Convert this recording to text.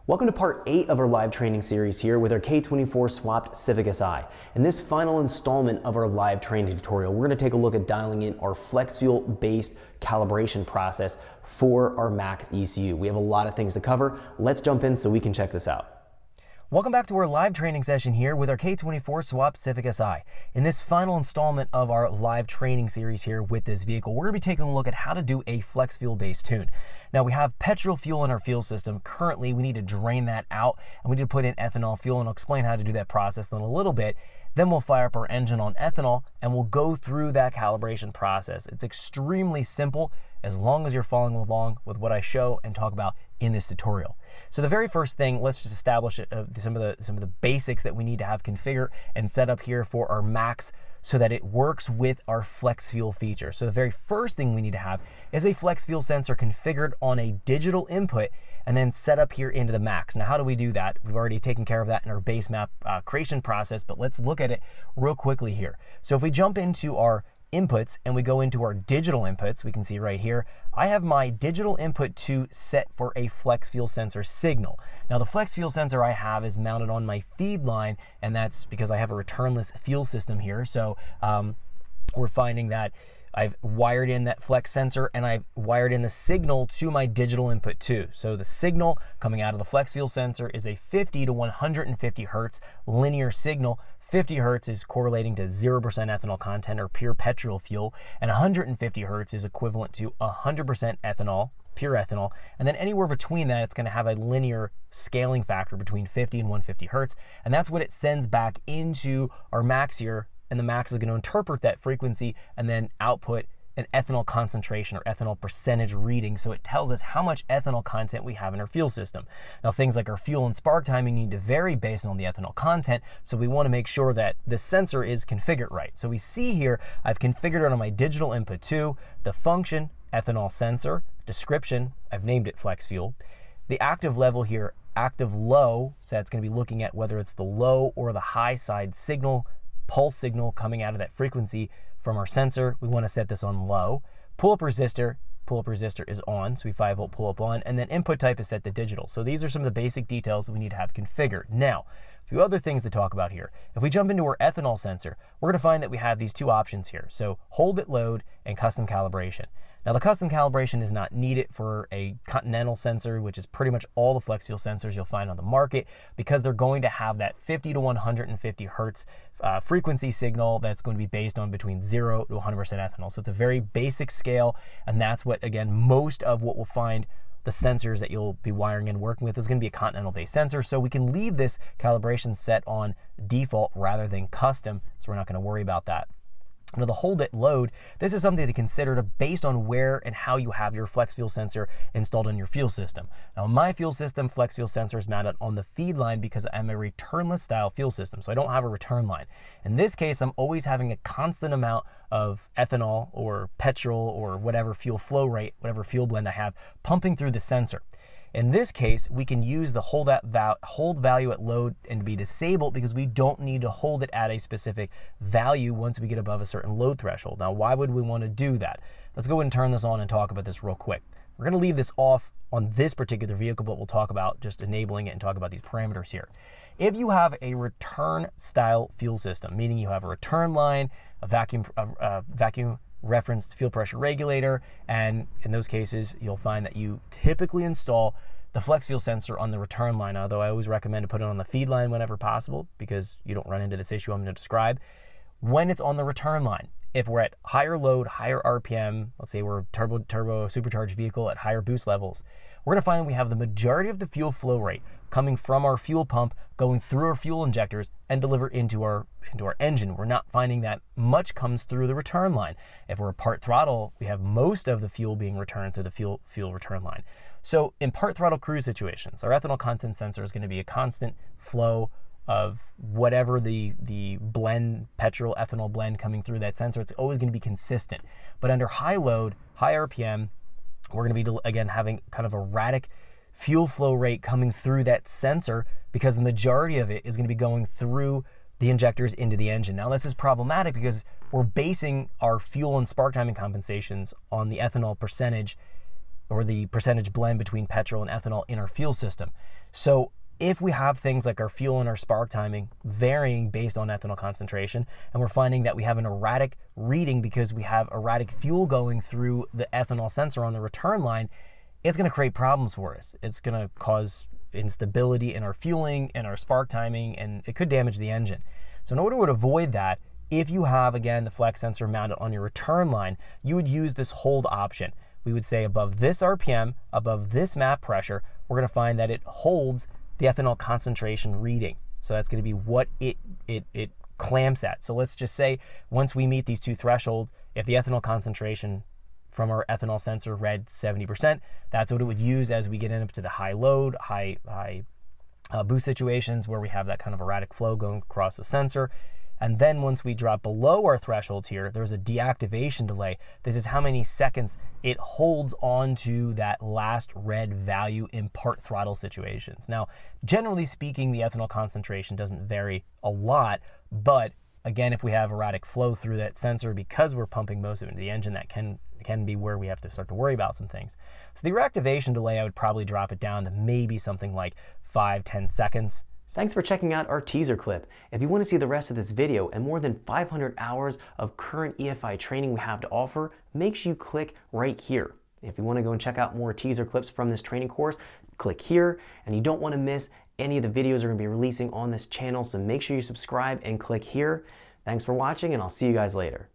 Welcome to part 8 of our live training series here with our K24 swapped Civic Si. In this final installment of our live training tutorial, we're going to take a look at dialing in our flex fuel based calibration process for our MaxxEcu. We have a lot of things to cover. Let's jump in so we can check this out. Welcome back to our live training session here with our K24 swapped Civic Si. In this final installment of our live training series here with this vehicle, we're going to be taking a look at how to do a flex fuel based tune. Now we have petrol fuel in our fuel system. Currently we need to drain that out and we need to put in ethanol fuel, and I'll explain how to do that process in a little bit. Then we'll fire up our engine on ethanol and we'll go through that calibration process. It's extremely simple as long as you're following along with what I show and talk about in this tutorial. So the very first thing, let's just establish some of the basics that we need to have configured and set up here for our Max so that it works with our flex fuel feature. So the very first thing we need to have is a flex fuel sensor configured on a digital input and then set up here into the Max. Now, how do we do that? We've already taken care of that in our base map creation process, but let's look at it real quickly here. So if we jump into our inputs and we go into our digital inputs, we can see right here, I have my digital input to set for a flex fuel sensor signal. Now the flex fuel sensor I have is mounted on my feed line, and that's because I have a returnless fuel system here. So we're finding that I've wired in that flex sensor and I've wired in the signal to my digital input too. So the signal coming out of the flex fuel sensor is a 50 to 150 hertz linear signal. 50 hertz is correlating to 0% ethanol content or pure petrol fuel, and 150 hertz is equivalent to 100% ethanol, pure ethanol, and then anywhere between that it's going to have a linear scaling factor between 50 and 150 hertz, and that's what it sends back into our Max here, and the Max is going to interpret that frequency and then output an ethanol concentration or ethanol percentage reading, so it tells us how much ethanol content we have in our fuel system. Now things like our fuel and spark timing need to vary based on the ethanol content, so we want to make sure that the sensor is configured right. So we see here I've configured it on my digital input too, the function ethanol sensor, description, I've named it flex fuel, the active level here, active low, so that's going to be looking at whether it's the low or the high side signal, pulse signal coming out of that frequency from our sensor. We want to set this on low. Pull-up resistor is on, so we 5-volt pull-up on, and then input type is set to digital. So these are some of the basic details that we need to have configured. Now, a few other things to talk about here. If we jump into our ethanol sensor, we're going to find that we have these two options here. So hold at load and custom calibration. Now the custom calibration is not needed for a Continental sensor, which is pretty much all the flex fuel sensors you'll find on the market, because they're going to have that 50 to 150 hertz frequency signal that's going to be based on between 0 to 100% ethanol. So it's a very basic scale, and that's what, again, most of what we'll find the sensors that you'll be wiring and working with is going to be a Continental based sensor. So we can leave this calibration set on default rather than custom, so we're not going to worry about that. Now the hold at load, this is something to consider based on where and how you have your flex fuel sensor installed in your fuel system. Now in my fuel system, flex fuel sensor is mounted on the feed line because I'm a returnless style fuel system, so I don't have a return line. In this case, I'm always having a constant amount of ethanol or petrol or whatever fuel flow rate, whatever fuel blend I have, pumping through the sensor. In this case, we can use the hold value at load and be disabled because we don't need to hold it at a specific value once we get above a certain load threshold. Now, why would we want to do that? Let's go ahead and turn this on and talk about this real quick. We're going to leave this off on this particular vehicle, but we'll talk about just enabling it and talk about these parameters here. If you have a return style fuel system, meaning you have a return line, a vacuum referenced fuel pressure regulator, and in those cases you'll find that you typically install the flex fuel sensor on the return line, although I always recommend to put it on the feed line whenever possible because you don't run into this issue I'm going to describe. When it's on the return line, if we're at higher load, higher RPM, let's say we're a turbo supercharged vehicle at higher boost levels, we're going to find that we have the majority of the fuel flow rate coming from our fuel pump, going through our fuel injectors and deliver into our engine. We're not finding that much comes through the return line. If we're a part throttle, we have most of the fuel being returned through the fuel return line. So in part throttle cruise situations, our ethanol content sensor is going to be a constant flow of whatever the blend, petrol, ethanol blend coming through that sensor. It's always going to be consistent. But under high load, high RPM, we're going to be, again, having kind of erratic fuel flow rate coming through that sensor because the majority of it is going to be going through the injectors into the engine. Now this is problematic because we're basing our fuel and spark timing compensations on the ethanol percentage or the percentage blend between petrol and ethanol in our fuel system. So if we have things like our fuel and our spark timing varying based on ethanol concentration, and we're finding that we have an erratic reading because we have erratic fuel going through the ethanol sensor on the return line, it's going to create problems for us. It's going to cause instability in our fueling and our spark timing, and it could damage the engine. So in order to avoid that, if you have, again, the flex sensor mounted on your return line, you would use this hold option. We would say above this RPM, above this map pressure, we're going to find that it holds the ethanol concentration reading. So that's going to be what it clamps at. So let's just say once we meet these two thresholds, if the ethanol concentration from our ethanol sensor read 70%, that's what it would use as we get up to the high load, high boost situations where we have that kind of erratic flow going across the sensor. And then once we drop below our thresholds here, there's a deactivation delay. This is how many seconds it holds on to that last red value in part throttle situations. Now, generally speaking, the ethanol concentration doesn't vary a lot, but again, if we have erratic flow through that sensor because we're pumping most of it into the engine, that can be where we have to start to worry about some things. So the reactivation delay, I would probably drop it down to maybe something like 5-10 seconds. Thanks for checking out our teaser clip. If you want to see the rest of this video and more than 500 hours of current EFI training we have to offer, make sure you click right here. If you want to go and check out more teaser clips from this training course, click here, and you don't want to miss any of the videos we're going to be releasing on this channel, so make sure you subscribe and click here. Thanks for watching, and I'll see you guys later.